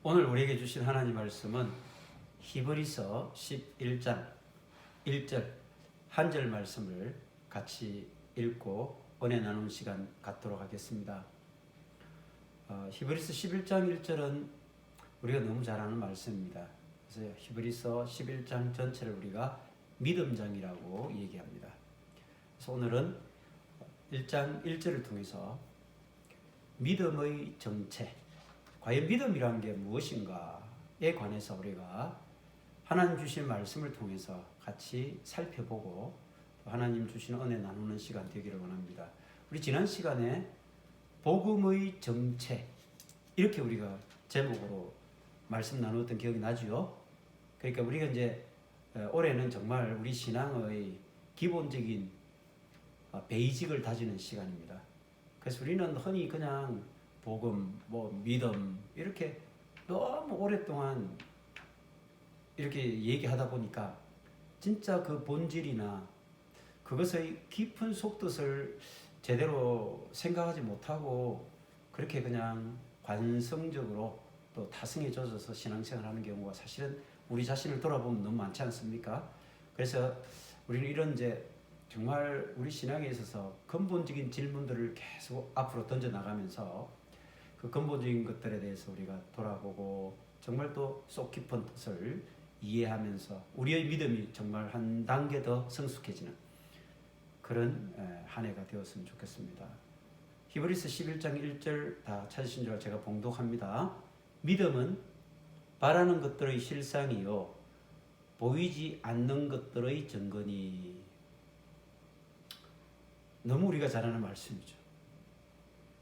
오늘 우리에게 주신 하나님 말씀은 히브리서 11장 1절 한 절 말씀을 같이 읽고 은혜 나누는 시간 갖도록 하겠습니다. 히브리서 11장 1절은 우리가 너무 잘 아는 말씀입니다. 그래서 히브리서 11장 전체를 우리가 믿음장이라고 얘기합니다. 그래서 오늘은 1장 1절을 통해서 믿음의 정체, 과연 믿음이란 게 무엇인가에 관해서 우리가 하나님 주신 말씀을 통해서 같이 살펴보고 하나님 주신 은혜 나누는 시간 되기를 원합니다. 우리 지난 시간에 복음의 정체 이렇게 우리가 제목으로 말씀 나누었던 기억이 나죠? 그러니까 우리가 이제 올해는 정말 우리 신앙의 기본적인 베이직을 다지는 시간입니다. 그래서 우리는 흔히 그냥 복음, 믿음 이렇게 너무 오랫동안 이렇게 얘기하다 보니까 진짜 그 본질이나 그것의 깊은 속뜻을 제대로 생각하지 못하고 그렇게 그냥 관성적으로 또 타성에 젖어서 신앙생활을 하는 경우가 사실은 우리 자신을 돌아보면 너무 많지 않습니까? 그래서 우리는 이런 이제 정말 우리 신앙에 있어서 근본적인 질문들을 계속 앞으로 던져나가면서 그 근본적인 것들에 대해서 우리가 돌아보고 정말 또 속 깊은 뜻을 이해하면서 우리의 믿음이 정말 한 단계 더 성숙해지는 그런 한 해가 되었으면 좋겠습니다. 히브리서 11장 1절 다 찾으신 줄 제가 봉독합니다. 믿음은 바라는 것들의 실상이요 보이지 않는 것들의 증거니. 너무 우리가 잘 아는 말씀이죠.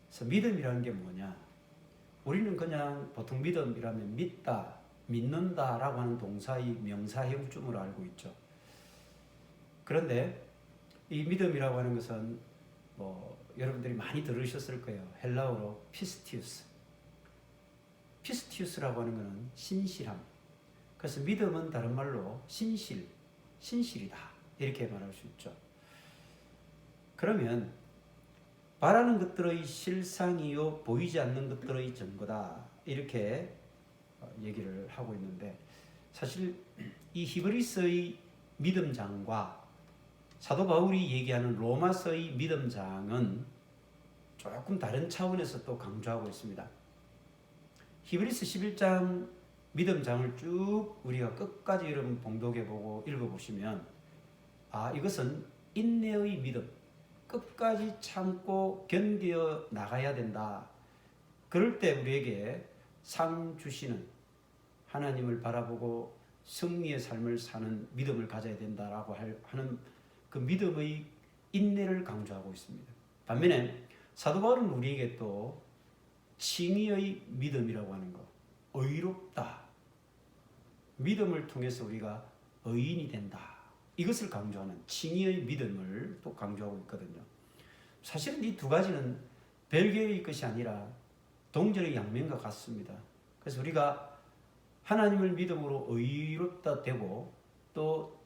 그래서 믿음이라는 게 뭐냐? 우리는 그냥 보통 믿음이라면 믿다, 믿는다라고 하는 동사의 명사형쯤으로 알고 있죠. 그런데 이 믿음이라고 하는 것은 여러분들이 많이 들으셨을 거예요. 헬라어로 피스티우스. 피스티우스라고 하는 것은 신실함. 그래서 믿음은 다른 말로 신실이다. 이렇게 말할 수 있죠. 그러면 바라는 것들의 실상이요 보이지 않는 것들의 증거다 이렇게 얘기를 하고 있는데 사실 이 히브리서의 믿음장과 사도 바울이 얘기하는 로마서의 믿음장은 조금 다른 차원에서 또 강조하고 있습니다. 히브리서 11장 믿음장을 쭉 우리가 끝까지 여러분 봉독해보고 읽어보시면 이것은 인내의 믿음, 끝까지 참고 견뎌 나가야 된다. 그럴 때 우리에게 상 주시는 하나님을 바라보고 승리의 삶을 사는 믿음을 가져야 된다라고 하는 그 믿음의 인내를 강조하고 있습니다. 반면에 사도 바울은 우리에게 또 칭의의 믿음이라고 하는 것, 의롭다. 믿음을 통해서 우리가 의인이 된다. 이것을 강조하는 칭의의 믿음을 또 강조하고 있거든요. 사실은 이 두 가지는 별개의 것이 아니라 동전의 양면과 같습니다. 그래서 우리가 하나님을 믿음으로 의롭다 되고 또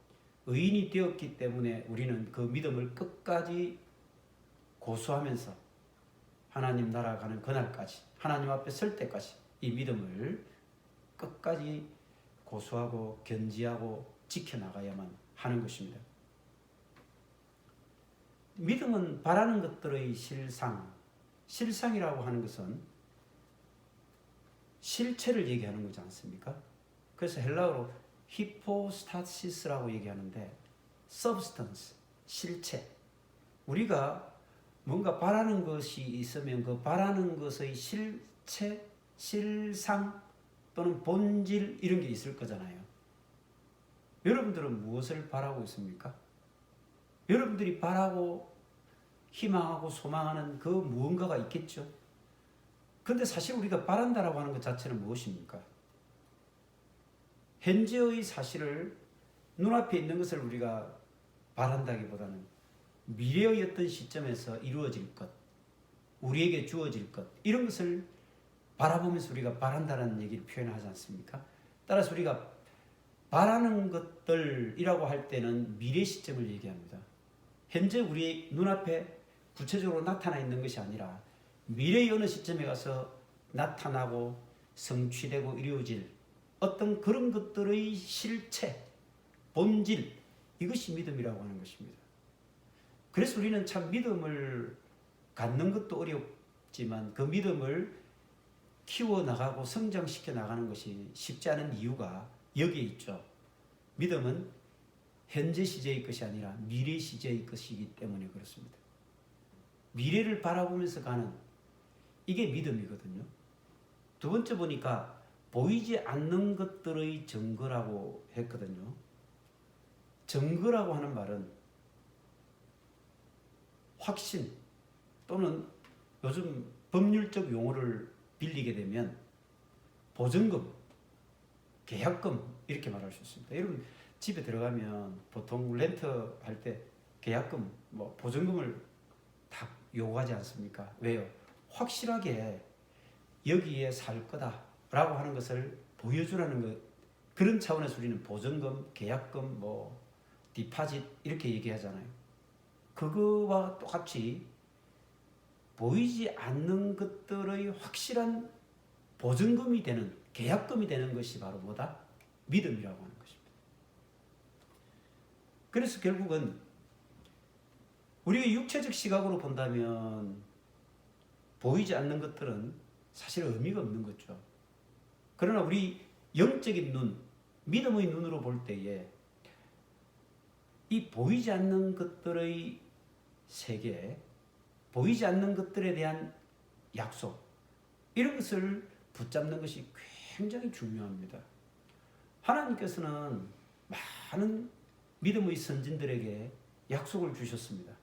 의인이 되었기 때문에 우리는 그 믿음을 끝까지 고수하면서 하나님 나라 가는 그날까지 하나님 앞에 설 때까지 이 믿음을 끝까지 고수하고 견지하고 지켜나가야만 하는 것입니다. 믿음은 바라는 것들의 실상이라고 하는 것은 실체를 얘기하는 거지 않습니까? 그래서 헬라어로 히포스타시스라고 얘기하는데 substance, 실체. 우리가 뭔가 바라는 것이 있으면 그 바라는 것의 실체, 실상 또는 본질 이런 게 있을 거잖아요. 여러분들은 무엇을 바라고 있습니까? 여러분들이 바라고 희망하고 소망하는 그 무언가가 있겠죠. 그런데 사실 우리가 바란다라고 하는 것 자체는 무엇입니까? 현재의 사실을 눈앞에 있는 것을 우리가 바란다기보다는 미래의 어떤 시점에서 이루어질 것, 우리에게 주어질 것 이런 것을 바라보면서 우리가 바란다는 얘기를 표현하지 않습니까? 따라서 우리가 바라는 것들이라고 할 때는 미래 시점을 얘기합니다. 현재 우리 눈앞에 구체적으로 나타나 있는 것이 아니라 미래의 어느 시점에 가서 나타나고 성취되고 이루어질 어떤 그런 것들의 실체, 본질, 이것이 믿음이라고 하는 것입니다. 그래서 우리는 참 믿음을 갖는 것도 어렵지만 그 믿음을 키워나가고 성장시켜 나가는 것이 쉽지 않은 이유가 여기에 있죠. 믿음은 현재 시제의 것이 아니라 미래 시제의 것이기 때문에 그렇습니다. 미래를 바라보면서 가는 이게 믿음이거든요. 두 번째 보니까 보이지 않는 것들의 증거라고 했거든요. 증거라고 하는 말은 확신 또는 요즘 법률적 용어를 빌리게 되면 보증금, 계약금 이렇게 말할 수 있습니다. 여러분 집에 들어가면 보통 렌트 할 때 계약금, 보증금을 다 요구하지 않습니까? 왜요? 확실하게 여기에 살 거다라고 하는 것을 보여주라는 것, 그런 차원에서 우리는 보증금, 계약금, 디파짓 이렇게 얘기하잖아요. 그거와 똑같이 보이지 않는 것들의 확실한 보증금이 되는, 계약금이 되는 것이 바로 뭐다? 믿음이라고 하는 것입니다. 그래서 결국은 우리가 육체적 시각으로 본다면 보이지 않는 것들은 사실 의미가 없는 거죠. 그러나 우리 영적인 눈, 믿음의 눈으로 볼 때에 이 보이지 않는 것들의 세계, 보이지 않는 것들에 대한 약속, 이런 것을 붙잡는 것이 굉장히 중요합니다. 하나님께서는 많은 믿음의 선진들에게 약속을 주셨습니다.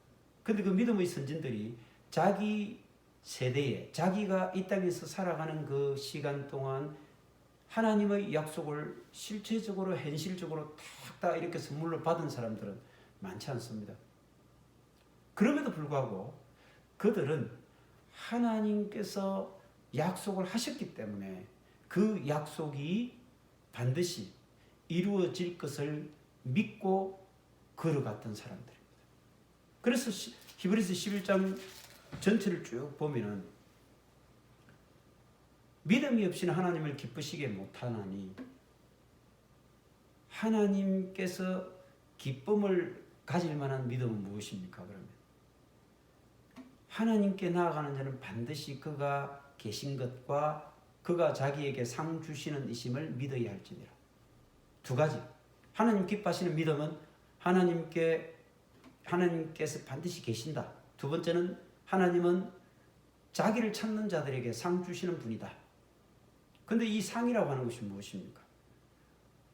그런데 그 믿음의 선진들이 자기 세대에, 자기가 이 땅에서 살아가는 그 시간 동안 하나님의 약속을 실체적으로, 현실적으로 다 이렇게 선물로 받은 사람들은 많지 않습니다. 그럼에도 불구하고 그들은 하나님께서 약속을 하셨기 때문에 그 약속이 반드시 이루어질 것을 믿고 걸어갔던 사람들입니다. 그래서 히브리서 11장 전체를 쭉 보면은 믿음이 없이는 하나님을 기쁘시게 못하나니 하나님께서 기쁨을 가질 만한 믿음은 무엇입니까? 그러면 하나님께 나아가는 자는 반드시 그가 계신 것과 그가 자기에게 상 주시는 이심을 믿어야 할지니라. 두 가지. 하나님 기뻐하시는 믿음은 하나님께서 반드시 계신다. 두 번째는 하나님은 자기를 찾는 자들에게 상 주시는 분이다. 그런데 이 상이라고 하는 것이 무엇입니까?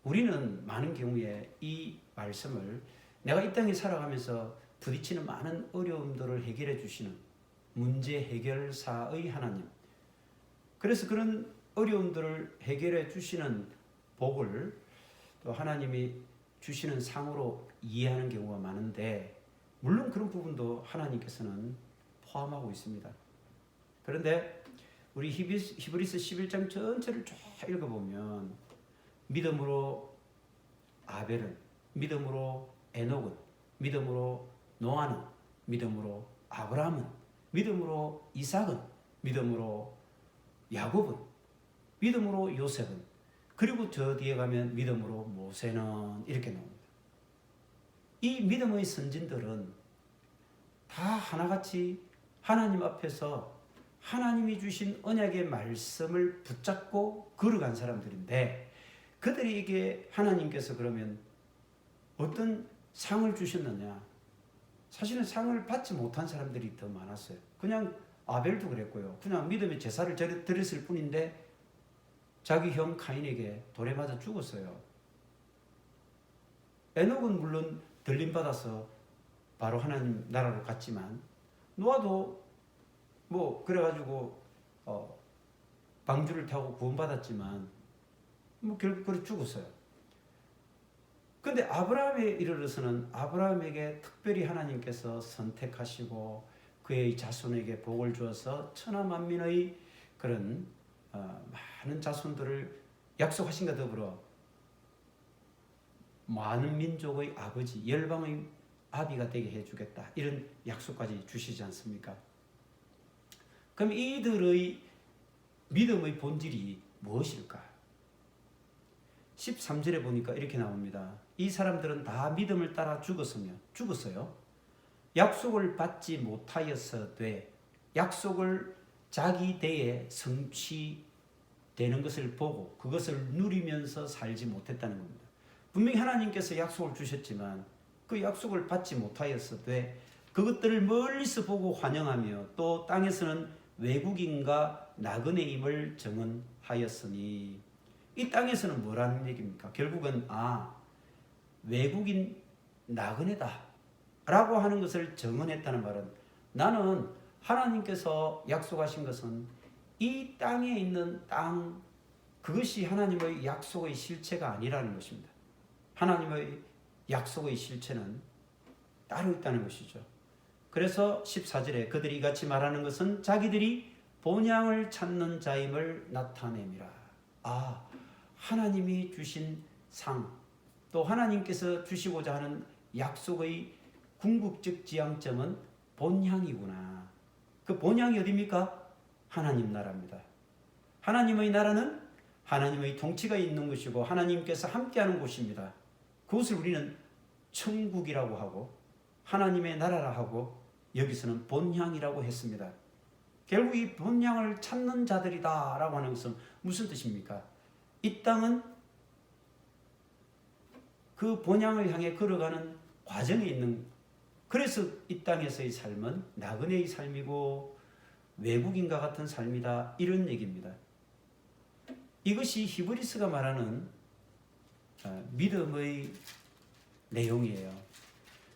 우리는 많은 경우에 이 말씀을 내가 이 땅에 살아가면서 부딪히는 많은 어려움들을 해결해 주시는 문제 해결사의 하나님, 그래서 그런 어려움들을 해결해 주시는 복을 또 하나님이 주시는 상으로 이해하는 경우가 많은데, 물론 그런 부분도 하나님께서는 포함하고 있습니다. 그런데 우리 히브리서 11장 전체를 쭉 읽어보면 믿음으로 아벨은, 믿음으로 에녹은, 믿음으로 노아는, 믿음으로 아브라함은, 믿음으로 이삭은, 믿음으로 야곱은, 믿음으로 요셉은, 그리고 저 뒤에 가면 믿음으로 모세는, 이렇게 나옵니다. 이 믿음의 선진들은 다 하나같이 하나님 앞에서 하나님이 주신 언약의 말씀을 붙잡고 걸어간 사람들인데, 그들에게 하나님께서 그러면 어떤 상을 주셨느냐? 사실은 상을 받지 못한 사람들이 더 많았어요. 그냥 아벨도 그랬고요. 그냥 믿음의 제사를 드렸을 뿐인데 자기 형 카인에게 돌에 맞아 죽었어요. 에녹은 물론 들림받아서 바로 하나님 나라로 갔지만, 노아도 그래가지고 방주를 타고 구원받았지만 결국 그래 죽었어요. 근데 아브라함에 이르러서는 아브라함에게 특별히 하나님께서 선택하시고 그의 자손에게 복을 주어서 천하 만민의 그런 많은 자손들을 약속하신과 더불어 많은 민족의 아버지, 열방의 아비가 되게 해주겠다, 이런 약속까지 주시지 않습니까? 그럼 이들의 믿음의 본질이 무엇일까? 13절에 보니까 이렇게 나옵니다. 이 사람들은 다 믿음을 따라 죽었어요. 약속을 받지 못하였으되 약속을 자기 대에 성취되는 것을 보고 그것을 누리면서 살지 못했다는 겁니다. 분명히 하나님께서 약속을 주셨지만 그 약속을 받지 못하였으되 그것들을 멀리서 보고 환영하며 또 땅에서는 외국인과 나그네임을 증언하였으니, 이 땅에서는 뭐라는 얘기입니까? 결국은 외국인 나그네다 라고 하는 것을 증언했다는 말은, 나는 하나님께서 약속하신 것은 이 땅에 있는 땅, 그것이 하나님의 약속의 실체가 아니라는 것입니다. 하나님의 약속의 실체는 따로 있다는 것이죠. 그래서 14절에 그들이 이같이 말하는 것은 자기들이 본향을 찾는 자임을 나타냅니다. 하나님이 주신 상, 또 하나님께서 주시고자 하는 약속의 궁극적 지향점은 본향이구나. 그 본향이 어디입니까? 하나님 나라입니다. 하나님의 나라는 하나님의 통치가 있는 것이고 하나님께서 함께하는 곳입니다. 그것을 우리는 천국이라고 하고 하나님의 나라라 하고 여기서는 본향이라고 했습니다. 결국 이 본향을 찾는 자들이다 라고 하는 것은 무슨 뜻입니까? 이 땅은 그 본향을 향해 걸어가는 과정에 있는, 그래서 이 땅에서의 삶은 나그네의 삶이고 외국인과 같은 삶이다, 이런 얘기입니다. 이것이 히브리서가 말하는 믿음의 내용이에요.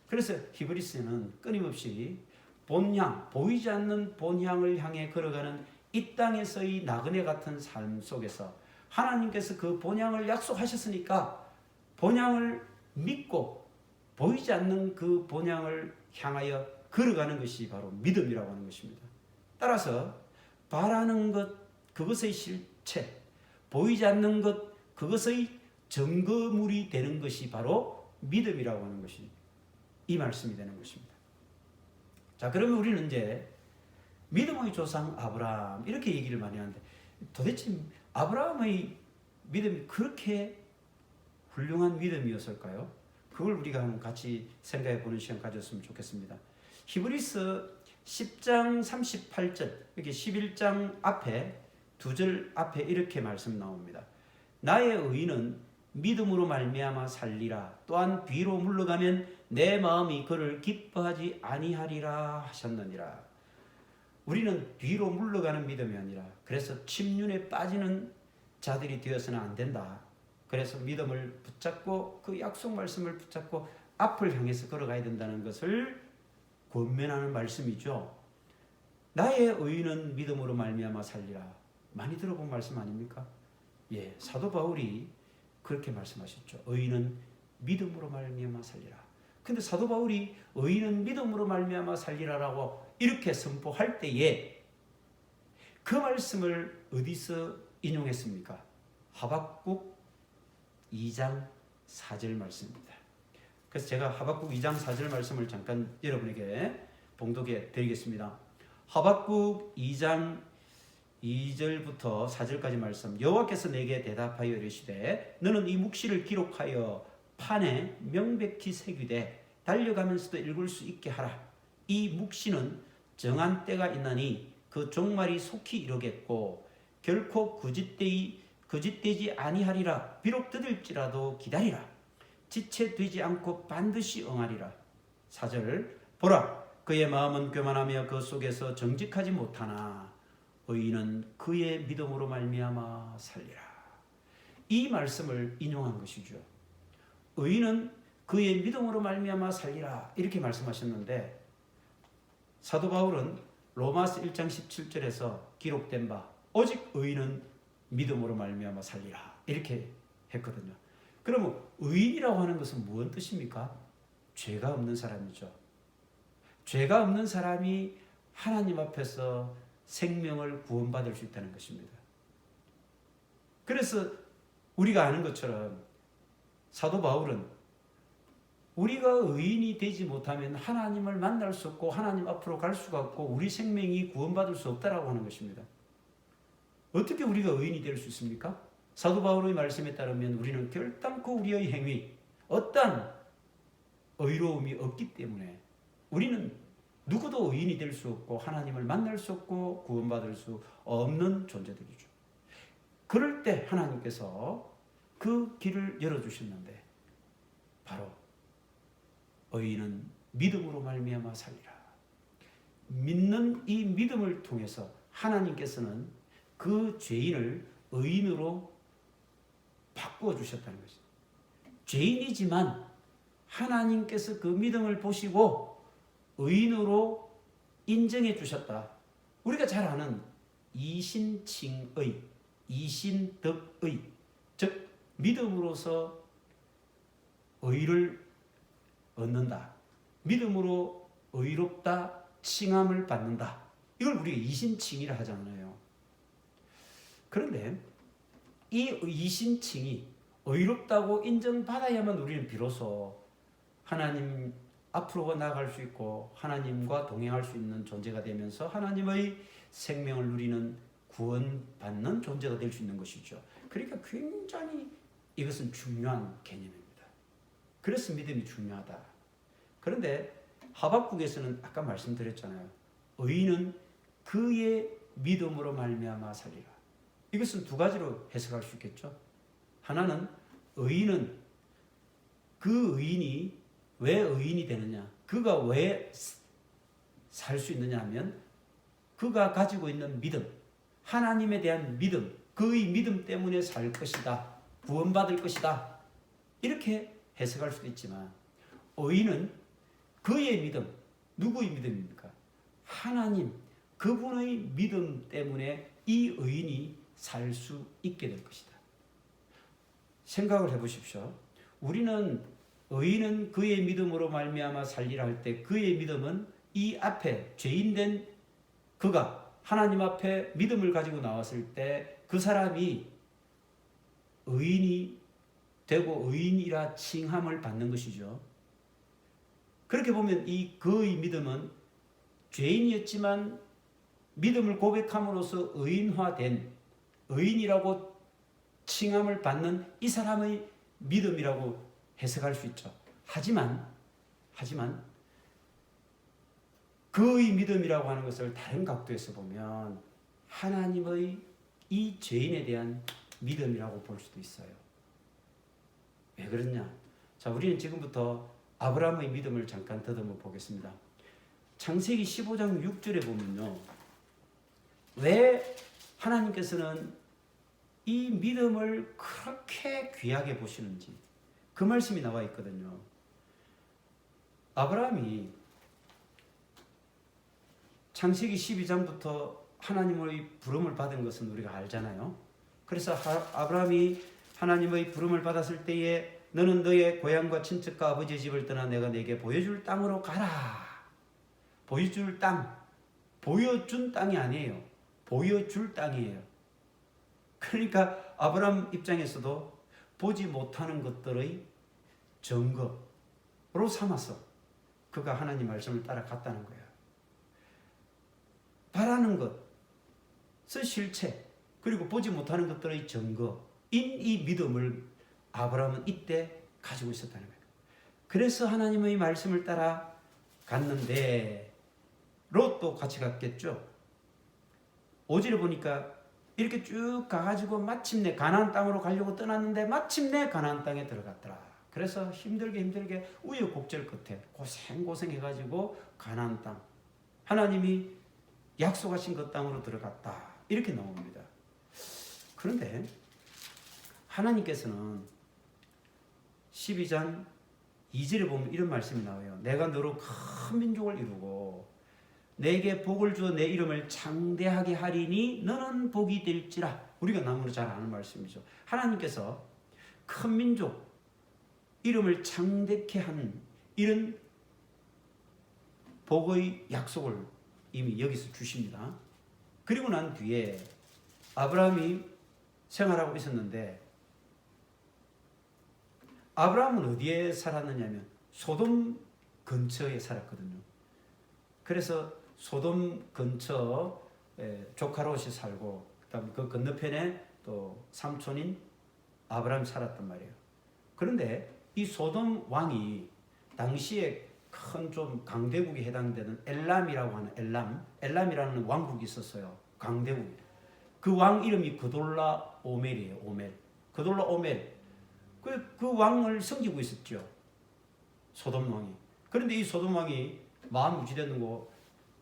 그래서 히브리서는 끊임없이 본향, 보이지 않는 본향을 향해 걸어가는 이 땅에서의 나그네 같은 삶 속에서 하나님께서 그 본향을 약속하셨으니까 본향을 믿고 보이지 않는 그 본향을 향하여 걸어가는 것이 바로 믿음이라고 하는 것입니다. 따라서 바라는 것, 그것의 실체, 보이지 않는 것, 그것의 증거물이 되는 것이 바로 믿음이라고 하는 것이 이 말씀이 되는 것입니다. 자, 그러면 우리는 이제 믿음의 조상 아브라함, 이렇게 얘기를 많이 하는데 도대체 아브라함의 믿음이 그렇게 훌륭한 믿음이었을까요? 그걸 우리가 한번 같이 생각해 보는 시간 가졌으면 좋겠습니다. 히브리서 10장 38절, 여기 11장 앞에 2절 앞에 이렇게 말씀 나옵니다. 나의 의인은 믿음으로 말미암아 살리라. 또한 뒤로 물러가면 내 마음이 그를 기뻐하지 아니하리라 하셨느니라. 우리는 뒤로 물러가는 믿음이 아니라, 그래서 침륜에 빠지는 자들이 되어서는 안 된다. 그래서 믿음을 붙잡고 그 약속 말씀을 붙잡고 앞을 향해서 걸어가야 된다는 것을 권면하는 말씀이죠. 나의 의인은 믿음으로 말미암아 살리라. 많이 들어본 말씀 아닙니까? 예, 사도 바울이 그렇게 말씀하셨죠. 의인은 믿음으로 말미암아 살리라. 근데 사도 바울이 의인은 믿음으로 말미암아 살리라라고 이렇게 선포할 때에 그 말씀을 어디서 인용했습니까? 하박국 2장 4절 말씀입니다. 그래서 제가 하박국 2장 4절 말씀을 잠깐 여러분에게 봉독해 드리겠습니다. 하박국 2장 2절부터 4절까지 말씀. 여호와께서 내게 대답하여 이르시되 너는 이 묵시를 기록하여 판에 명백히 새기되 달려가면서도 읽을 수 있게 하라. 이 묵시는 정한 때가 있나니 그 종말이 속히 이르겠고 결코 거짓되지 아니하리라. 비록 더딜지라도 기다리라. 지체되지 않고 반드시 응하리라. 4절. 보라, 그의 마음은 교만하며 그 속에서 정직하지 못하나 의인은 그의 믿음으로 말미암아 살리라. 이 말씀을 인용한 것이죠. 의인은 그의 믿음으로 말미암아 살리라, 이렇게 말씀하셨는데 사도 바울은 로마서 1장 17절에서 기록된 바 오직 의인은 믿음으로 말미암아 살리라, 이렇게 했거든요. 그러면 의인이라고 하는 것은 무슨 뜻입니까? 죄가 없는 사람이죠. 죄가 없는 사람이 하나님 앞에서 생명을 구원받을 수 있다는 것입니다. 그래서 우리가 아는 것처럼 사도 바울은 우리가 의인이 되지 못하면 하나님을 만날 수 없고 하나님 앞으로 갈 수가 없고 우리 생명이 구원받을 수 없다라고 하는 것입니다. 어떻게 우리가 의인이 될 수 있습니까? 사도 바울의 말씀에 따르면 우리는 결단코 우리의 행위, 어떠한 의로움이 없기 때문에 우리는 누구도 의인이 될 수 없고 하나님을 만날 수 없고 구원받을 수 없는 존재들이죠. 그럴 때 하나님께서 그 길을 열어주셨는데 바로 의인은 믿음으로 말미암아 살리라. 믿는 이 믿음을 통해서 하나님께서는 그 죄인을 의인으로 바꾸어 주셨다는 것이죠. 죄인이지만 하나님께서 그 믿음을 보시고 의인으로 인정해 주셨다. 우리가 잘 아는 이신칭의, 이신덕의, 즉 믿음으로서 의를 얻는다. 믿음으로 의롭다, 칭함을 받는다. 이걸 우리가 이신칭이라 하잖아요. 그런데 이 이신칭이 의롭다고 인정받아야만 우리는 비로소 하나님 앞으로 나아갈 수 있고 하나님과 동행할 수 있는 존재가 되면서 하나님의 생명을 누리는 구원받는 존재가 될 수 있는 것이죠. 그러니까 굉장히 이것은 중요한 개념입니다. 그래서 믿음이 중요하다. 그런데 하박국에서는 아까 말씀드렸잖아요. 의인은 그의 믿음으로 말미암아 살리라. 이것은 두 가지로 해석할 수 있겠죠. 하나는 의인은 그 의인이 왜 의인이 되느냐, 그가 왜 살 수 있느냐 하면 그가 가지고 있는 믿음, 하나님에 대한 믿음, 그의 믿음 때문에 살 것이다, 구원받을 것이다, 이렇게 해석할 수도 있지만 의인은 그의 믿음, 누구의 믿음입니까? 하나님, 그분의 믿음 때문에 이 의인이 살 수 있게 될 것이다. 생각을 해보십시오. 우리는 의인은 그의 믿음으로 말미암아 살리라 할 때 그의 믿음은 이 앞에 죄인된 그가 하나님 앞에 믿음을 가지고 나왔을 때 그 사람이 의인이 되고 의인이라 칭함을 받는 것이죠. 그렇게 보면 이 그의 믿음은 죄인이었지만 믿음을 고백함으로써 의인화된 의인이라고 칭함을 받는 이 사람의 믿음이라고 해석할 수 있죠. 하지만 그의 믿음이라고 하는 것을 다른 각도에서 보면 하나님의 이 죄인에 대한 믿음이라고 볼 수도 있어요. 왜 그러냐? 자, 우리는 지금부터 아브라함의 믿음을 잠깐 더듬어 보겠습니다. 창세기 15장 6절에 보면요. 왜 하나님께서는 이 믿음을 그렇게 귀하게 보시는지 그 말씀이 나와 있거든요. 아브라함이 창세기 12장부터 하나님의 부름을 받은 것은 우리가 알잖아요. 그래서 아브라함이 하나님의 부름을 받았을 때에 너는 너의 고향과 친척과 아버지의 집을 떠나 내가 네게 보여줄 땅으로 가라. 보여줄 땅, 보여준 땅이 아니에요. 보여줄 땅이에요. 그러니까 아브라함 입장에서도 보지 못하는 것들의 증거로 삼아서 그가 하나님 말씀을 따라갔다는 거예요. 바라는 것의 실체, 그리고 보지 못하는 것들의 증거인 이 믿음을 아브라함은 이때 가지고 있었다는 거예요. 그래서 하나님의 말씀을 따라 갔는데 롯도 같이 갔겠죠. 5절에 보니까 이렇게 쭉 가가지고 마침내 가나안 땅으로 가려고 떠났는데 마침내 가나안 땅에 들어갔더라. 그래서 힘들게 우여곡절 끝에 고생해가지고 가나안 땅, 하나님이 약속하신 그 땅으로 들어갔다. 이렇게 나옵니다. 그런데 하나님께서는 12장 2절에 보면 이런 말씀이 나와요. 내가 너로 큰 민족을 이루고 내게 복을 주어 내 이름을 창대하게 하리니 너는 복이 될지라. 우리가 너무나 잘 아는 말씀이죠. 하나님께서 큰 민족 이름을 창대케 한 이런 복의 약속을 이미 여기서 주십니다. 그리고 난 뒤에 아브라함이 생활하고 있었는데 아브라함은 어디에 살았느냐면 소돔 근처에 살았거든요. 그래서 소돔 근처 조카 롯이 살고 그다음 그 건너편에 또 삼촌인 아브라함이 살았단 말이에요. 그런데 이 소돔 왕이 당시에 큰 좀 강대국에 해당되는 엘람이라고 하는 엘람이라는 왕국이 있었어요. 강대국. 그 왕 이름이 그돌라 오멜이에요. 오멜. 그돌라 오멜. 그 왕을 섬기고 있었죠. 소돔 왕이. 그런데 이 소돔 왕이 마음 유지되는 거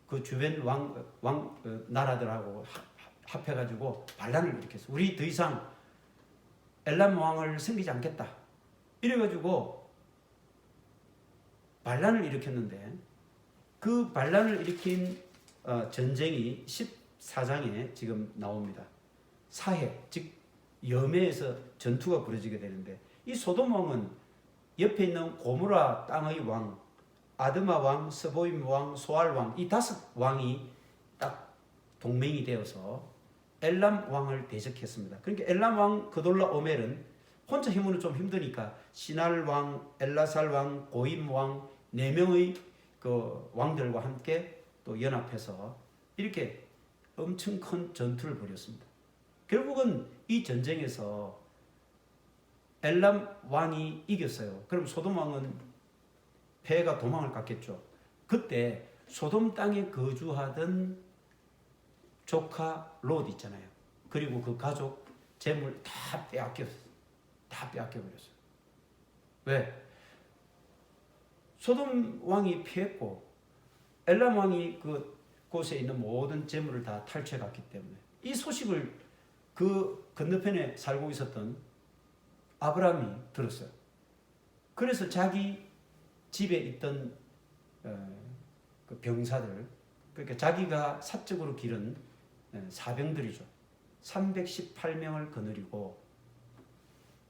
그 주변 왕 나라들하고 합해가지고 반란을 일으켰어. 우리 더 이상 엘람 왕을 섬기지 않겠다. 이래가지고 반란을 일으켰는데 그 반란을 일으킨 전쟁이 14장에 지금 나옵니다. 사해, 즉 여매에서 전투가 벌어지게 되는데 이 소돔 왕은 옆에 있는 고모라 땅의 왕, 아드마 왕, 스보임 왕, 소알 왕, 이 5왕이 딱 동맹이 되어서 엘람 왕을 대적했습니다. 그러니까 엘람 왕 그돌라 오멜은 혼자 힘으로 좀 힘드니까 시날 왕, 엘라살 왕, 고임 왕 4명의 그 왕들과 함께 또 연합해서 이렇게 엄청 큰 전투를 벌였습니다. 결국은 이 전쟁에서 엘람 왕이 이겼어요. 그럼 소돔 왕은 패가 도망을 갔겠죠. 그때 소돔 땅에 거주하던 조카 롯 있잖아요. 그리고 그 가족 재물 다 빼앗겼어요. 다 빼앗겨버렸어요. 왜? 소돔 왕이 피했고 엘람 왕이 그 곳에 있는 모든 재물을 다 탈취해 갔기 때문에 이 소식을 그 건너편에 살고 있었던 아브라함이 들었어요. 그래서 자기 집에 있던 그 병사들, 그러니까 자기가 사적으로 기른 사병들이죠. 318명을 거느리고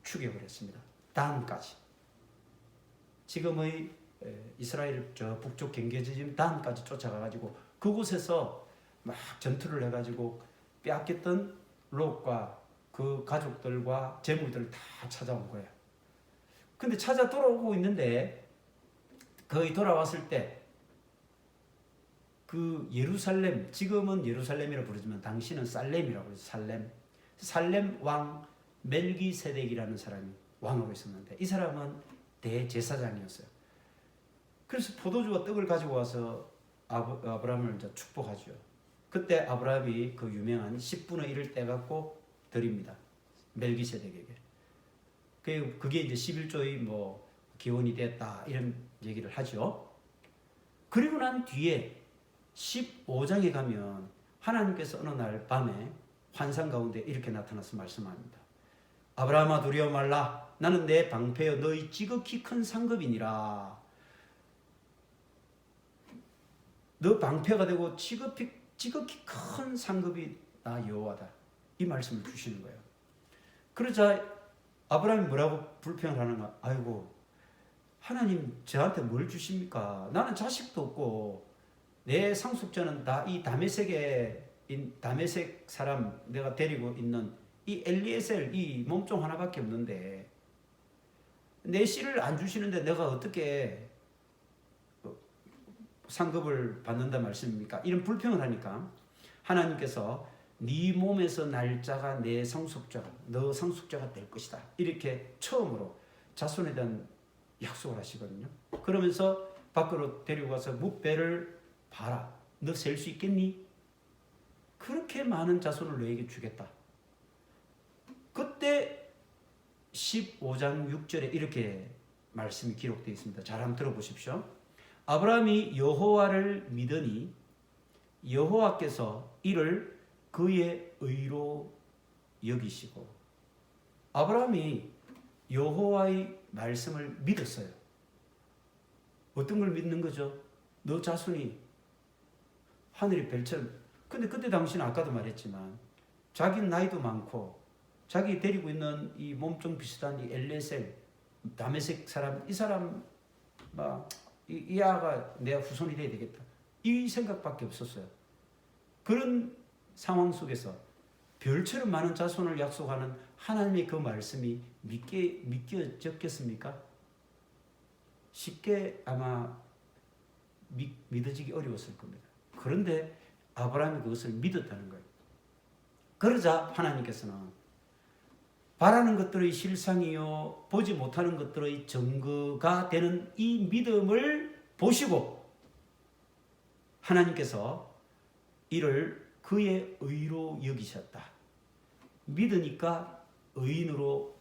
죽여버렸습니다. 단까지. 지금의 이스라엘 저 북쪽 경계지점 단까지 쫓아가가지고 그곳에서 막 전투를 해가지고 빼앗겼던 롯과 그 가족들과 재물들을 다 찾아온 거예요. 근데 찾아 돌아오고 있는데 거의 돌아왔을 때 그 예루살렘, 지금은 예루살렘이라 부르지만 당시는 살렘이라고 해서 살렘 왕 멜기세덱이라는 사람이 왕으로 있었는데 이 사람은 대제사장이었어요. 그래서 포도주와 떡을 가지고 와서 아브라함을 이제 축복하죠. 그때 아브라함이 그 유명한 10분의 1을 떼갖고 드립니다. 멜기세덱에게. 그게 이제 11조의 뭐 기원이 됐다 이런 얘기를 하죠. 그리고 난 뒤에 15장에 가면 하나님께서 어느 날 밤에 환상 가운데 이렇게 나타나서 말씀합니다. 아브라함아 두려워 말라. 나는 내 방패여 너희 지극히 큰 상급이니라. 너 방패가 되고 지극히 큰 상급이 나 여호와다. 이 말씀을 주시는 거예요. 그러자 아브라함이 뭐라고 불평을 하는가? 아이고 하나님 저한테 뭘 주십니까? 나는 자식도 없고 내 상속자는 다 이 다메섹 사람 내가 데리고 있는 이 엘리에셀 이 몸종 하나밖에 없는데 내 씨를 안 주시는데 내가 어떻게 상급을 받는다 말씀입니까? 이런 불평을 하니까 하나님께서 네 몸에서 날 자가 내 상속자가 너 상속자가 될 것이다. 이렇게 처음으로 자손에 대한 약속을 하시거든요. 그러면서 밖으로 데리고 가서 뭇배를 봐라. 너 셀 수 있겠니? 그렇게 많은 자손을 너에게 주겠다. 그때 15장 6절에 이렇게 말씀이 기록되어 있습니다. 잘 한번 들어보십시오. 아브라함이 여호와를 믿으니 여호와께서 이를 그의 의로 여기시고 아브라함이 여호와의 말씀을 믿었어요. 어떤 걸 믿는 거죠? 너 자손이 하늘의 별처럼. 근데 그때 당시는 아까도 말했지만 자기는 나이도 많고 자기 데리고 있는 이 몸좀 비슷한 이 엘레셀 다메섹 사람 이 사람 막 이 아가 내 후손이 돼야 되겠다. 이 생각밖에 없었어요. 그런 상황 속에서 별처럼 많은 자손을 약속하는 하나님의 그 말씀이 믿겨졌겠습니까? 쉽게 아마 믿어지기 어려웠을 겁니다. 그런데 아브라함이 그것을 믿었다는 거예요. 그러자 하나님께서는 바라는 것들의 실상이요 보지 못하는 것들의 증거가 되는 이 믿음을 보시고 하나님께서 이를 그의 의로 여기셨다. 믿으니까 의인으로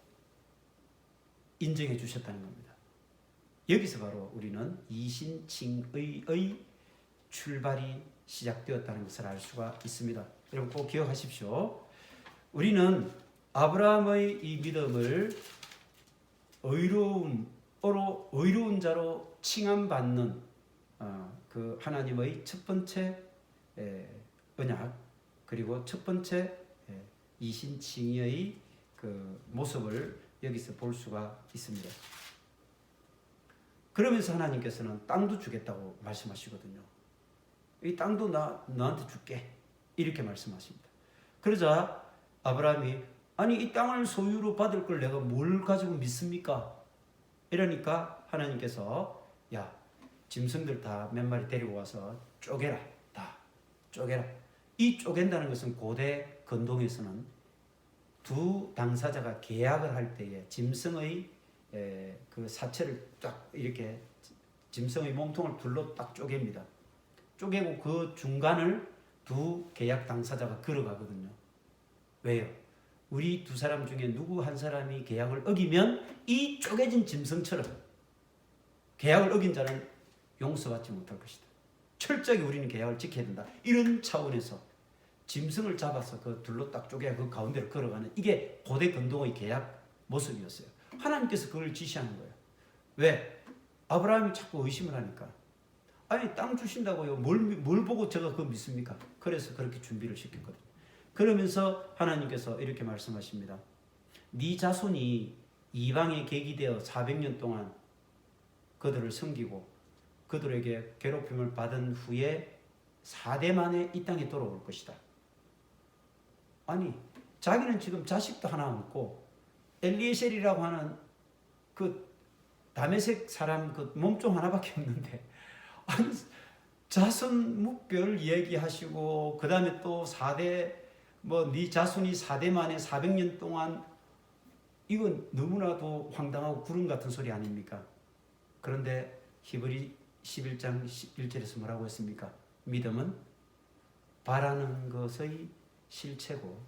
인정해 주셨다는 겁니다. 여기서 바로 우리는 이신칭의의 출발이 시작되었다는 것을 알 수가 있습니다. 여러분 꼭 기억하십시오. 우리는 아브라함의 이 믿음을 의로운 자로 칭함받는 그 하나님의 첫 번째 언약, 그리고 첫 번째 이신칭의의 그 모습을 여기서 볼 수가 있습니다. 그러면서 하나님께서는 땅도 주겠다고 말씀하시거든요. 이 땅도 너한테 줄게 이렇게 말씀하십니다. 그러자 아브라함이 아니 이 땅을 소유로 받을 걸 내가 뭘 가지고 믿습니까? 이러니까 하나님께서 야 짐승들 다 몇 마리 데리고 와서 쪼개라. 다 쪼개라. 이 쪼갠다는 것은 고대 건동에서는 두 당사자가 계약을 할 때에 짐승의 그 사체를 딱 이렇게 짐승의 몸통을 둘러 딱 쪼갭니다. 쪼개고 그 중간을 두 계약 당사자가 걸어가거든요. 왜요? 우리 두 사람 중에 누구 한 사람이 계약을 어기면 이 쪼개진 짐승처럼 계약을 어긴 자는 용서받지 못할 것이다. 철저하게 우리는 계약을 지켜야 된다. 이런 차원에서 짐승을 잡아서 그 둘로 딱 쪼개 그 가운데로 걸어가는 이게 고대 건동의 계약 모습이었어요. 하나님께서 그걸 지시하는 거예요. 왜? 아브라함이 자꾸 의심을 하니까. 아니 땅 주신다고요. 뭘 보고 제가 그거 믿습니까? 그래서 그렇게 준비를 시켰거든요. 그러면서 하나님께서 이렇게 말씀하십니다. 네 자손이 이방에 계기되어 400년 동안 그들을 섬기고 그들에게 괴롭힘을 받은 후에 4대 만에 이 땅에 돌아올 것이다. 아니 자기는 지금 자식도 하나 없고 엘리에셀이라고 하는 그 다메섹 사람 그 몸종 하나밖에 없는데 아니 자손 묵별 얘기하시고 그 다음에 또 4대 네 자손이 4대 만에 400년 동안 이건 너무나도 황당하고 구름 같은 소리 아닙니까? 그런데 히브리 11장 1절에서 뭐라고 했습니까? 믿음은 바라는 것의 실체고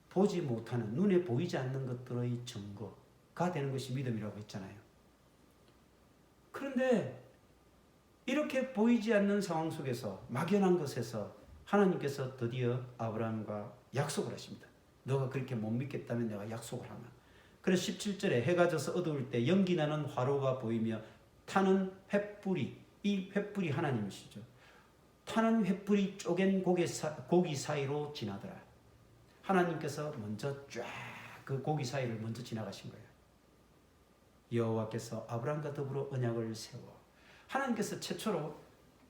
보지 못하는 눈에 보이지 않는 것들의 증거가 되는 것이 믿음이라고 했잖아요. 그런데 이렇게 보이지 않는 상황 속에서 막연한 것에서 하나님께서 드디어 아브라함과 약속을 하십니다. 너가 그렇게 못 믿겠다면 내가 약속을 하마. 그래서 17절에 해가 져서 어두울 때 연기나는 화로가 보이며 타는 횃불이, 이 횃불이 하나님이시죠. 타는 횃불이 쪼갠 고기 사이로 지나더라. 하나님께서 먼저 쫙 그 고기 사이를 먼저 지나가신 거예요. 여호와께서 아브라함과 더불어 언약을 세워 하나님께서 최초로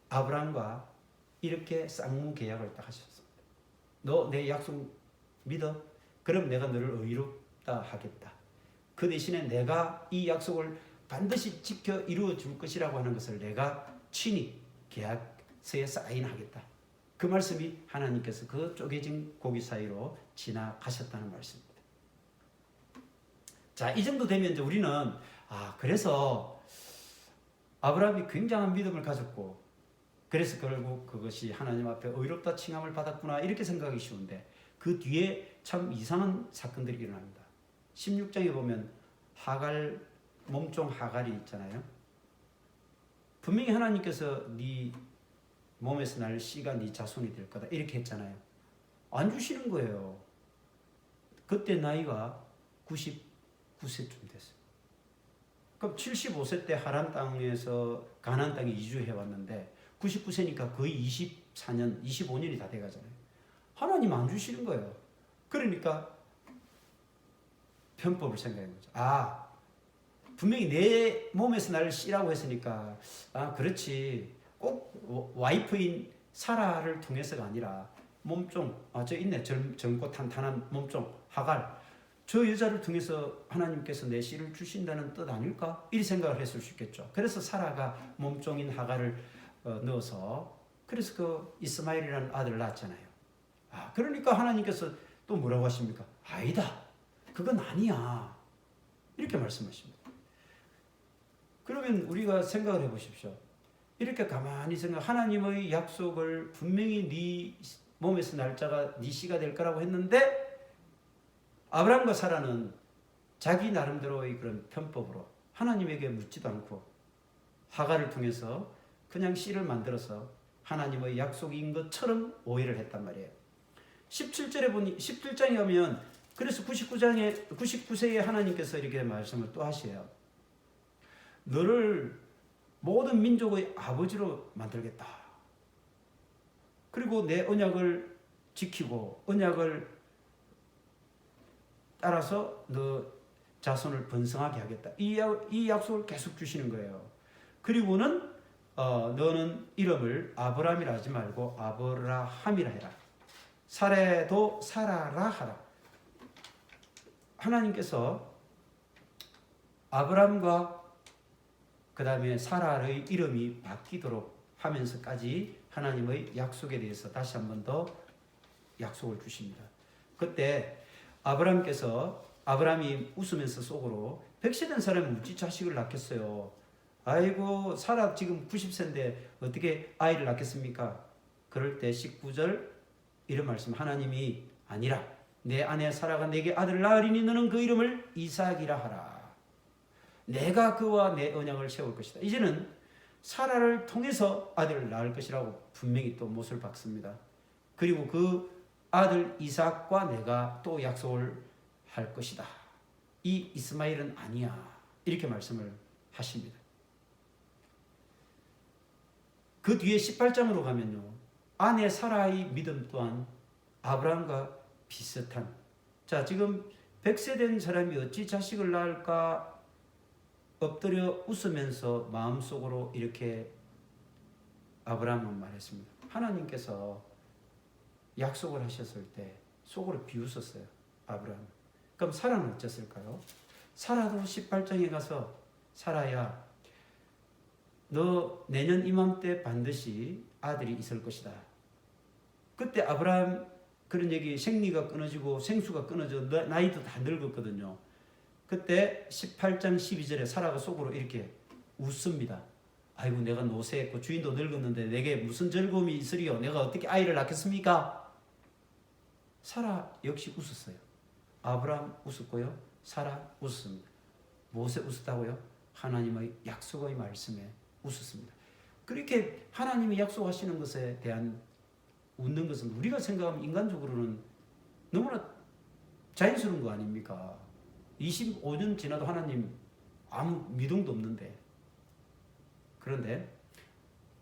아브라함과 이렇게 쌍무 계약을 딱 하셨습니다. 너 내 약속 믿어? 그럼 내가 너를 의롭다 하겠다. 그 대신에 내가 이 약속을 반드시 지켜 이루어 줄 것이라고 하는 것을 내가 친히 계약서에 사인하겠다. 그 말씀이 하나님께서 그 쪼개진 고기 사이로 지나가셨다는 말씀입니다. 자, 이 정도 되면 이제 우리는 그래서 아브라함이 굉장한 믿음을 가졌고 그래서 결국 그것이 하나님 앞에 의롭다 칭함을 받았구나 이렇게 생각하기 쉬운데 그 뒤에 참 이상한 사건들이 일어납니다. 16장에 보면 하갈 몸종 하갈이 있잖아요. 분명히 하나님께서 네 몸에서 날 씨가 네 자손이 될 거다 이렇게 했잖아요. 안 주시는 거예요. 그때 나이가 99세쯤 됐어요. 그럼 75세 때 하란 땅에서 가나안 땅에 이주해 왔는데 99세니까 거의 24년, 25년이 다 돼가잖아요. 하나님 안 주시는 거예요. 그러니까 편법을 생각한 거죠. 분명히 내 몸에서 나를 씨라고 했으니까 그렇지. 꼭 와이프인 사라를 통해서가 아니라 몸종, 저 있네. 젊고 탄탄한 몸종 하갈. 저 여자를 통해서 하나님께서 내 씨를 주신다는 뜻 아닐까? 이 생각을 했을 수 있겠죠. 그래서 사라가 몸종인 하갈을 넣어서 그래서 그 이스마엘이라는 아들을 낳았잖아요. 그러니까 하나님께서 또 뭐라고 하십니까? 아니다. 그건 아니야. 이렇게 말씀하십니다. 그러면 우리가 생각을 해보십시오. 이렇게 가만히 생각, 하나님의 약속을 분명히 네 몸에서 날짜가 네 씨가 될 거라고 했는데 아브라함과 사라는 자기 나름대로의 그런 편법으로 하나님에게 묻지도 않고 하가를 통해서 그냥 씨를 만들어서 하나님의 약속인 것처럼 오해를 했단 말이에요. 17절에 보니 17장에 가면 그래서 99세에 하나님께서 이렇게 말씀을 또 하셔요. 너를 모든 민족의 아버지로 만들겠다. 그리고 내 언약을 지키고 언약을 따라서 너 자손을 번성하게 하겠다. 이 약속을 계속 주시는 거예요. 그리고는 너는 이름을 아브라함이라 하지 말고 아브라함이라 해라. 사라도 사라라 하라. 하나님께서 아브라함과 그 다음에 사라의 이름이 바뀌도록 하면서까지 하나님의 약속에 대해서 다시 한 번 더 약속을 주십니다. 그때 아브라함이 웃으면서 속으로 100세 된 사람이 어찌 자식을 낳겠어요. 아이고 사라 지금 90세인데 어떻게 아이를 낳겠습니까? 그럴 때 19절 이런 말씀, 하나님이 아니라 내 아내 사라가 내게 아들을 낳으리니 너는 그 이름을 이삭이라 하라. 내가 그와 내 언약을 세울 것이다. 이제는 사라를 통해서 아들을 낳을 것이라고 분명히 또 못을 박습니다. 그리고 그 아들 이삭과 내가 또 약속을 할 것이다. 이 이스마엘은 아니야. 이렇게 말씀을 하십니다. 그 뒤에 18장으로 가면요. 아내 사라의 믿음 또한 아브라함과 비슷한. 자, 지금 100세 된 사람이 어찌 자식을 낳을까 엎드려 웃으면서 마음속으로 이렇게 아브라함은 말했습니다. 하나님께서 약속을 하셨을 때 속으로 비웃었어요. 아브라함. 그럼 사라는 어땠을까요? 사라도 18장에 가서 사라야 너 내년 이맘때 반드시 아들이 있을 것이다. 그때 아브라함 그런 얘기, 생리가 끊어지고 생수가 끊어져 나이도 다 늙었거든요. 그때 18장 12절에 사라가 속으로 이렇게 웃습니다. 아이고 내가 노쇠했고 주인도 늙었는데 내게 무슨 즐거움이 있으리요. 내가 어떻게 아이를 낳겠습니까? 사라 역시 웃었어요. 아브라함 웃었고요. 사라 웃었습니다. 무엇에 웃었다고요? 하나님의 약속의 말씀에 웃었습니다. 그렇게 하나님이 약속하시는 것에 대한 웃는 것은 우리가 생각하면 인간적으로는 너무나 자연스러운 거 아닙니까? 25년 지나도 하나님 아무 미동도 없는데,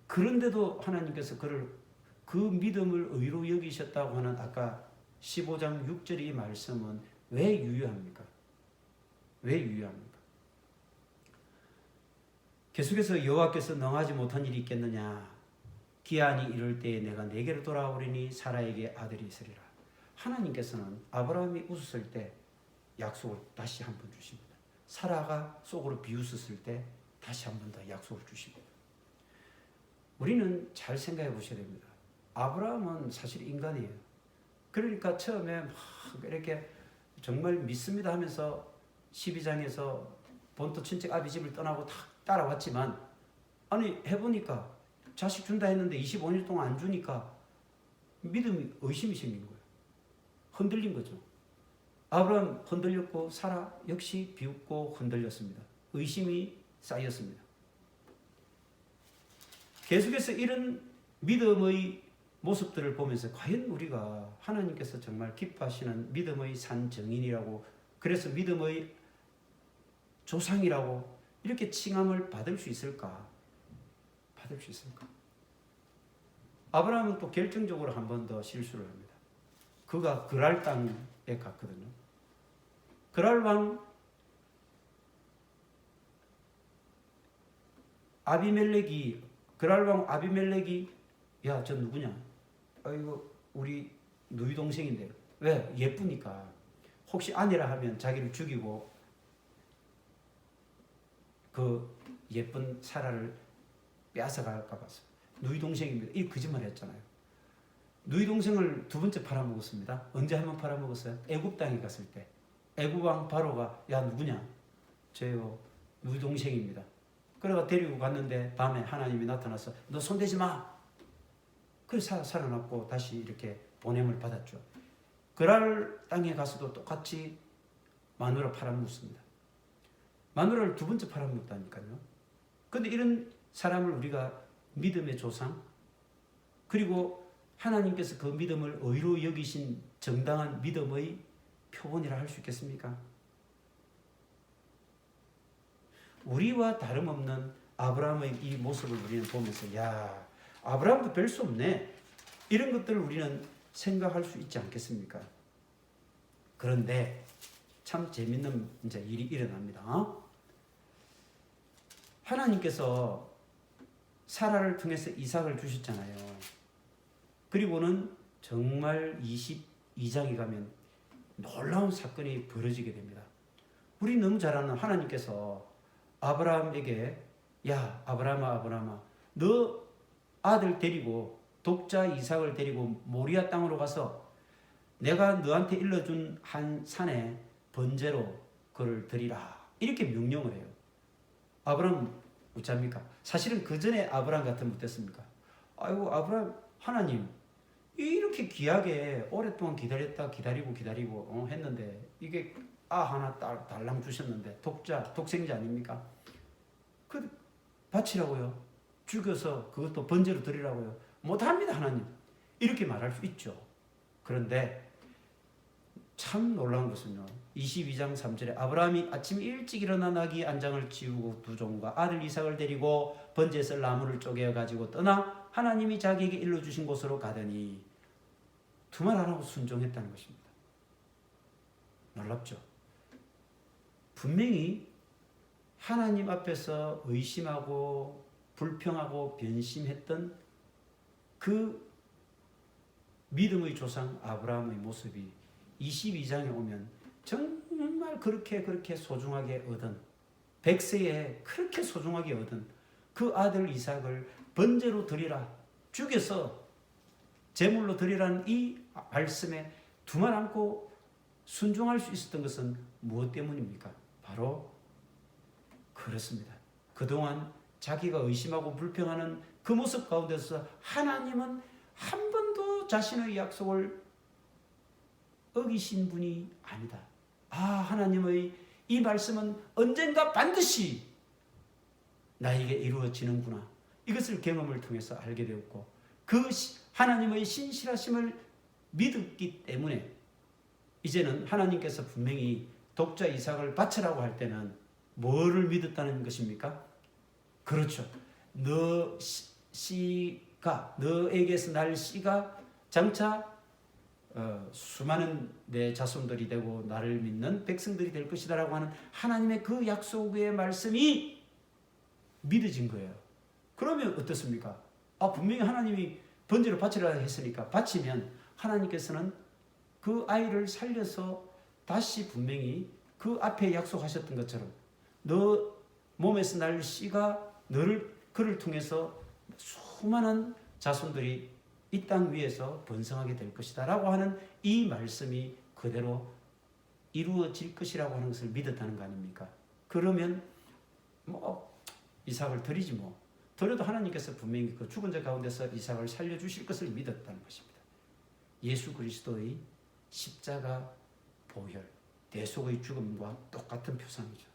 그런데도 하나님께서 그 믿음을 의로 여기셨다고 하는 아까 15장 6절 이 말씀은 왜 유효합니까? 왜 유효합니까? 계속해서 여호와께서 능하지 못한 일이 있겠느냐? 기한이 이를 때에 내가 내게로 돌아오리니 사라에게 아들이 있으리라. 하나님께서는 아브라함이 웃었을 때 약속을 다시 한 번 주십니다. 사라가 속으로 비웃었을 때 다시 한 번 더 약속을 주십니다. 우리는 잘 생각해 보셔야 됩니다. 아브라함은 사실 인간이에요. 그러니까 처음에 막 이렇게 정말 믿습니다 하면서 12장에서 본토 친척 아비 집을 떠나고 다 따라왔지만, 아니 해보니까 자식 준다 했는데 25년 동안 안 주니까 믿음이 의심이 생긴 거예요. 흔들린 거죠. 아브라함 흔들렸고 사라 역시 비웃고 흔들렸습니다. 의심이 쌓였습니다. 계속해서 이런 믿음의 모습들을 보면서 과연 우리가 하나님께서 정말 기뻐하시는 믿음의 산 증인이라고, 그래서 믿음의 조상이라고 이렇게 칭함을 받을 수 있을까? 받을 수 있을까? 아브라함은 또 결정적으로 한 번 더 실수를 합니다. 그가 그랄 땅에 갔거든요. 그랄 왕 아비멜렉이 야, 저 누구냐? 이거 우리 누이 동생인데. 왜? 예쁘니까. 혹시 아내라 하면 자기를 죽이고 그 예쁜 사라를 빼앗아 갈까 봐서. 누이 동생입니다. 이 거짓말 했잖아요. 누이 동생을 두 번째 팔아먹었습니다. 언제 한 번 팔아먹었어요? 애굽 땅에 갔을 때. 애굽 왕 바로가 야 누구냐? 저요 누이 동생입니다. 그래가 데리고 갔는데 밤에 하나님이 나타나서 너 손대지 마. 그래서 살아났고 다시 이렇게 보냄을 받았죠. 그랄 땅에 가서도 똑같이 마누라 팔아먹었습니다. 마누라를 두 번째 팔아먹었다니까요. 그런데 이런 사람을 우리가 믿음의 조상, 그리고 하나님께서 그 믿음을 의로 여기신 정당한 믿음의 표본이라 할 수 있겠습니까? 우리와 다름없는 아브라함의 이 모습을 우리는 보면서 야, 아브라함도 별 수 없네. 이런 것들을 우리는 생각할 수 있지 않겠습니까? 그런데 참 재밌는 이제 일이 일어납니다. 하나님께서 사라를 통해서 이삭을 주셨잖아요. 그리고는 정말 22장에 가면 놀라운 사건이 벌어지게 됩니다. 우리 너무 잘 아는 하나님께서 아브라함에게 야 아브라함아 너 아들 데리고 독자 이삭을 데리고 모리아 땅으로 가서 내가 너한테 일러준 한 산에 번제로 그를 드리라 이렇게 명령을 해요. 아브라함 어쩝니까? 사실은 그 전에 아브라함 같으면 어땠습니까? 아이고 아브라함 하나님 이렇게 귀하게 오랫동안 기다리고 했는데 이게 하나 달랑 주셨는데 독생자 아닙니까? 그 바치라고요. 죽여서 그것도 번제로 드리라고요. 못합니다 하나님. 이렇게 말할 수 있죠. 그런데 참 놀라운 것은요. 22장 3절에 아브라함이 아침 일찍 일어나 나귀 안장을 지우고 두 종과 아들 이삭을 데리고 번제에 쓸 나무를 쪼개어 가지고 떠나 하나님이 자기에게 일러주신 곳으로 가더니 두 말 안 하고 순종했다는 것입니다. 놀랍죠? 분명히 하나님 앞에서 의심하고 불평하고 변심했던 그 믿음의 조상 아브라함의 모습이 22장에 오면 정말 그렇게 소중하게 얻은 100세에 그렇게 소중하게 얻은 그 아들 이삭을 번제로 드리라 죽여서 제물로 드리라는 이 말씀에 두 말 않고 순종할 수 있었던 것은 무엇 때문입니까? 바로 그렇습니다. 그동안 자기가 의심하고 불평하는 그 모습 가운데서 하나님은 한 번도 자신의 약속을 어기신 분이 아니다. 하나님의 이 말씀은 언젠가 반드시 나에게 이루어지는구나. 이것을 경험을 통해서 알게 되었고 그 하나님의 신실하심을 믿었기 때문에 이제는 하나님께서 분명히 독자 이삭을 바치라고 할 때는 뭐를 믿었다는 것입니까? 그렇죠. 너에게서 날 씨가 장차 수많은 내 자손들이 되고 나를 믿는 백성들이 될 것이다 라고 하는 하나님의 그 약속의 말씀이 믿어진 거예요. 그러면 어떻습니까? 분명히 하나님이 번제로 바치라 했으니까 바치면 하나님께서는 그 아이를 살려서 다시 분명히 그 앞에 약속하셨던 것처럼 너 몸에서 날 씨가 그를 통해서 수많은 자손들이 이 땅 위에서 번성하게 될 것이다 라고 하는 이 말씀이 그대로 이루어질 것이라고 하는 것을 믿었다는 거 아닙니까? 그러면 이삭을 드리지 뭐. 드려도 하나님께서 분명히 그 죽은 자 가운데서 이삭을 살려주실 것을 믿었다는 것입니다. 예수 그리스도의 십자가 보혈, 대속의 죽음과 똑같은 표상이죠.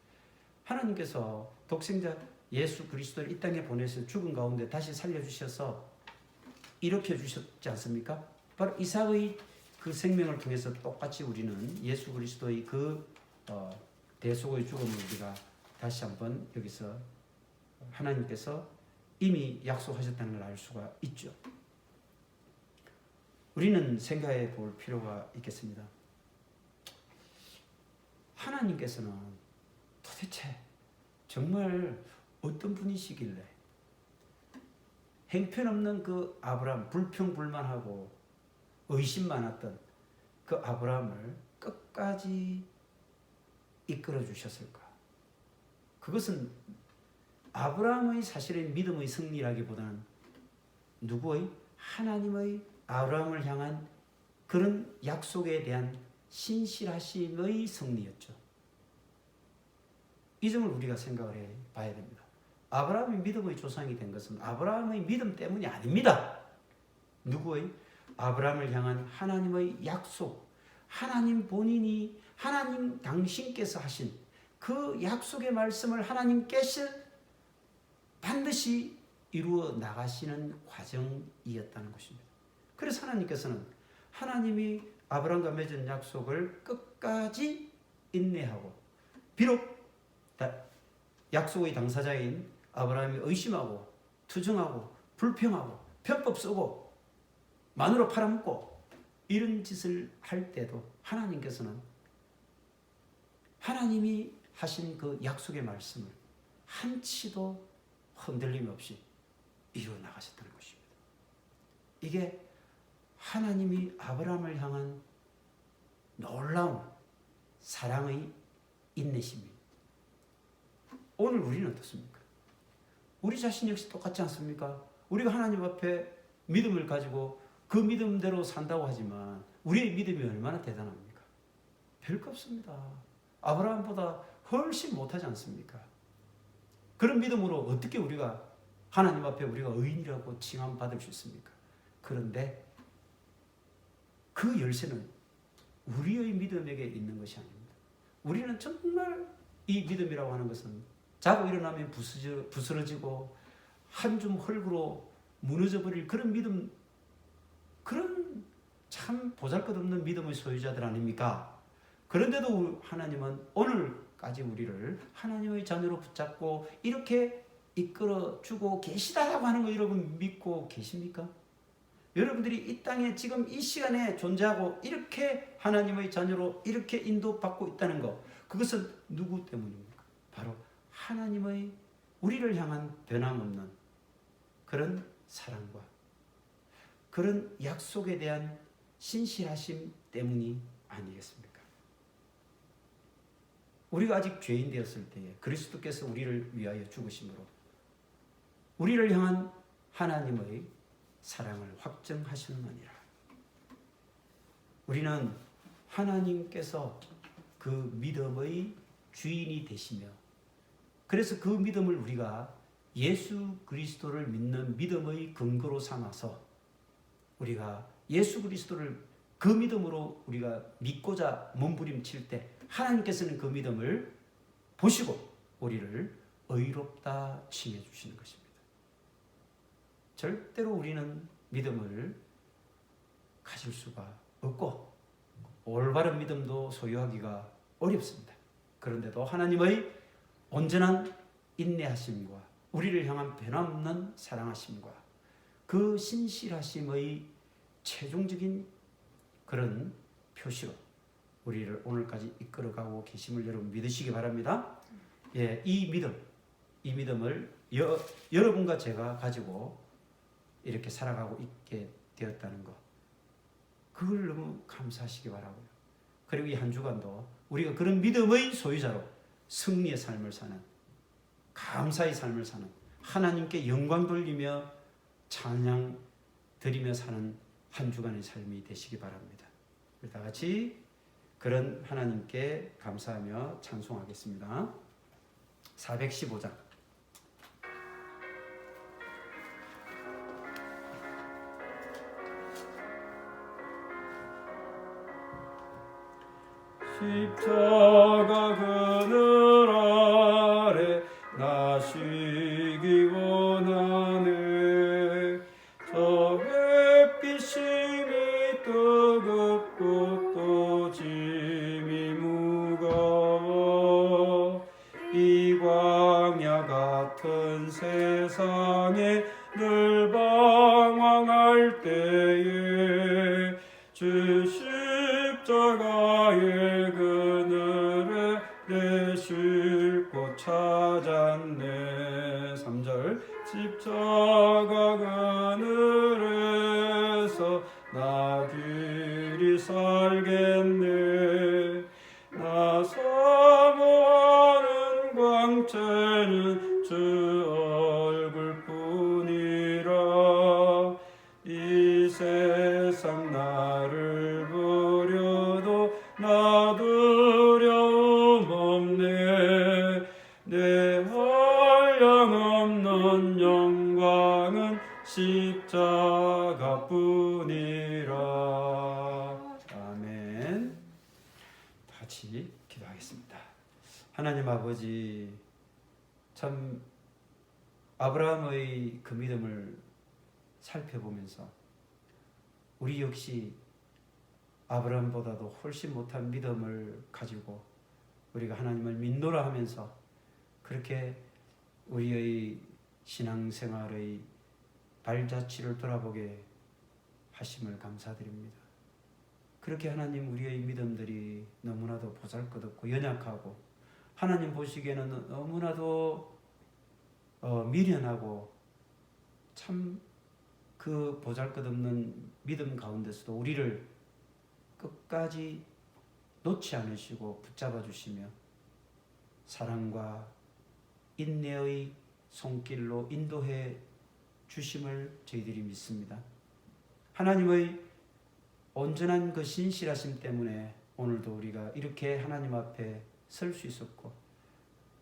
하나님께서 독생자 예수 그리스도를 이 땅에 보내서 죽은 가운데 다시 살려주셔서 일으켜 주셨지 않습니까? 바로 이삭의 그 생명을 통해서 똑같이 우리는 예수 그리스도의 그 대속의 죽음을 우리가 다시 한번 여기서 하나님께서 이미 약속하셨다는 걸 알 수가 있죠. 우리는 생각해 볼 필요가 있겠습니다. 하나님께서는 도대체 정말 어떤 분이시길래 행편없는 그 아브라함, 불평불만하고 의심 많았던 그 아브라함을 끝까지 이끌어 주셨을까? 그것은 아브라함의 사실의 믿음의 승리라기보다는 누구의? 하나님의 아브라함을 향한 그런 약속에 대한 신실하심의 승리였죠. 이 점을 우리가 생각을 해봐야 됩니다. 아브라함이 믿음의 조상이 된 것은 아브라함의 믿음 때문이 아닙니다. 누구의? 아브라함을 향한 하나님의 약속, 하나님 본인이, 하나님 당신께서 하신 그 약속의 말씀을 하나님께서 반드시 이루어 나가시는 과정이었다는 것입니다. 그래서 하나님께서는 하나님이 아브라함과 맺은 약속을 끝까지 인내하고, 비록 약속의 당사자인 아브라함이 의심하고 투정하고 불평하고 편법 쓰고 마누라 팔아먹고 이런 짓을 할 때도 하나님께서는 하나님이 하신 그 약속의 말씀을 한치도 흔들림 없이 이루어 나가셨다는 것입니다. 이게 하나님이 아브라함을 향한 놀라운 사랑의 인내심입니다. 오늘 우리는 어떻습니까? 우리 자신 역시 똑같지 않습니까? 우리가 하나님 앞에 믿음을 가지고 그 믿음대로 산다고 하지만 우리의 믿음이 얼마나 대단합니까? 별거 없습니다. 아브라함보다 훨씬 못하지 않습니까? 그런 믿음으로 어떻게 우리가 하나님 앞에 우리가 의인이라고 칭함받을 수 있습니까? 그런데 그 열쇠는 우리의 믿음에게 있는 것이 아닙니다. 우리는 정말 이 믿음이라고 하는 것은 자고 일어나면 부스러지고 한 줌 흙으로 무너져버릴 그런 믿음, 그런 참 보잘것없는 믿음의 소유자들 아닙니까? 그런데도 하나님은 오늘까지 우리를 하나님의 자녀로 붙잡고 이렇게 이끌어주고 계시다라고 하는 거 여러분 믿고 계십니까? 여러분들이 이 땅에 지금 이 시간에 존재하고 이렇게 하나님의 자녀로 이렇게 인도받고 있다는 것, 그것은 누구 때문입니까? 바로 하나님의 우리를 향한 변함없는 그런 사랑과 그런 약속에 대한 신실하심 때문이 아니겠습니까? 우리가 아직 죄인 되었을 때에 그리스도께서 우리를 위하여 죽으심으로 우리를 향한 하나님의 사랑을 확증하셨느니라. 우리는 하나님께서 그 믿음의 주인이 되시며, 그래서 그 믿음을 우리가 예수 그리스도를 믿는 믿음의 근거로 삼아서 우리가 예수 그리스도를 그 믿음으로 우리가 믿고자 몸부림칠 때 하나님께서는 그 믿음을 보시고 우리를 의롭다 칭해 주시는 것입니다. 절대로 우리는 믿음을 가질 수가 없고 올바른 믿음도 소유하기가 어렵습니다. 그런데도 하나님의 온전한 인내하심과 우리를 향한 변함없는 사랑하심과 그 신실하심의 최종적인 그런 표시로 우리를 오늘까지 이끌어가고 계심을 여러분 믿으시기 바랍니다. 예, 이 믿음을 여러분과 제가 가지고 이렇게 살아가고 있게 되었다는 것, 그걸 너무 감사하시기 바라고요. 그리고 이 한 주간도 우리가 그런 믿음의 소유자로 승리의 삶을 사는, 감사의 삶을 사는, 하나님께 영광 돌리며 찬양 드리며 사는 한 주간의 삶이 되시기 바랍니다. 다 같이 그런 하나님께 감사하며 찬송하겠습니다. 415장. 십자가 그늘 아래 나 쉬기 원하네. 저 햇빛이 뜨겁고 또 짐이 무거워 이 광야 같은 세상에 늘 방황할 때에 주 십자가의 그늘에 내 쉴 곳 찾았네. 3절. 십자가 그늘에서 나 길이 살겠네. 나 사모하는 광채는 주 얼굴뿐이라. 이 세상 내 한량없는 영광은 십자가뿐이라. 아멘. 같이 기도하겠습니다. 하나님 아버지, 참 아브라함의 그 믿음을 살펴보면서 우리 역시 아브라함보다도 훨씬 못한 믿음을 가지고 우리가 하나님을 믿노라 하면서 그렇게 우리의 신앙생활의 발자취를 돌아보게 하심을 감사드립니다. 그렇게 하나님 우리의 믿음들이 너무나도 보잘것없고 연약하고 하나님 보시기에는 너무나도 미련하고 참 그 보잘것없는 믿음 가운데서도 우리를 끝까지 놓지 않으시고 붙잡아 주시며 사랑과 인내의 손길로 인도해 주심을 저희들이 믿습니다. 하나님의 온전한 그 신실하심 때문에 오늘도 우리가 이렇게 하나님 앞에 설 수 있었고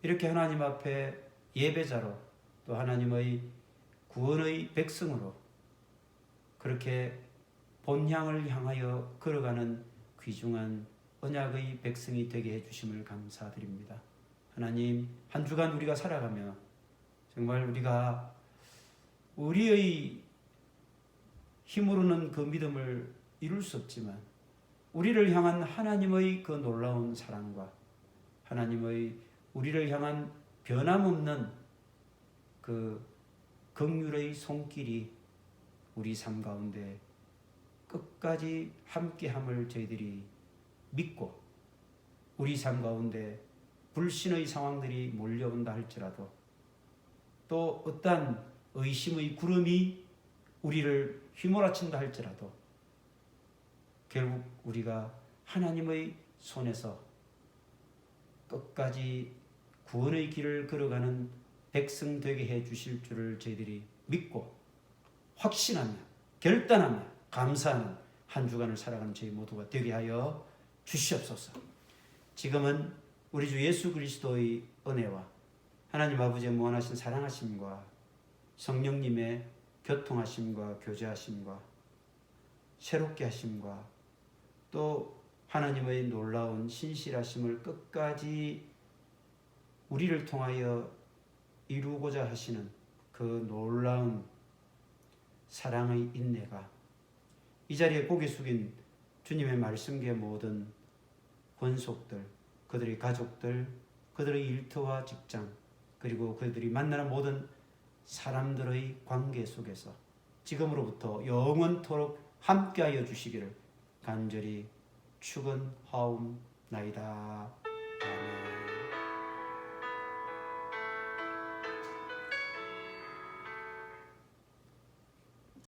이렇게 하나님 앞에 예배자로 또 하나님의 구원의 백성으로 그렇게 본향을 향하여 걸어가는 귀중한 언약의 백성이 되게 해주심을 감사드립니다. 하나님, 한 주간 우리가 살아가며 정말 우리가 우리의 힘으로는 그 믿음을 이룰 수 없지만 우리를 향한 하나님의 그 놀라운 사랑과 하나님의 우리를 향한 변함없는 그 긍휼의 손길이 우리 삶 가운데 끝까지 함께함을 저희들이 믿고 우리 삶 가운데 불신의 상황들이 몰려온다 할지라도 또 어떠한 의심의 구름이 우리를 휘몰아친다 할지라도 결국 우리가 하나님의 손에서 끝까지 구원의 길을 걸어가는 백성 되게 해 주실 줄을 저희들이 믿고 확신하며 결단하며 감사하는 한 주간을 살아가는 저희 모두가 되게 하여 주시옵소서. 지금은 우리 주 예수 그리스도의 은혜와 하나님 아버지의 무한하신 사랑하심과 성령님의 교통하심과 교제하심과 새롭게 하심과 또 하나님의 놀라운 신실하심을 끝까지 우리를 통하여 이루고자 하시는 그 놀라운 사랑의 인내가 이 자리에 고개 숙인 주님의 말씀계 모든 권속들, 그들의 가족들, 그들의 일터와 직장, 그리고 그들이 만나는 모든 사람들의 관계 속에서 지금으로부터 영원토록 함께하여 주시기를 간절히 축원하옵나이다. 아멘.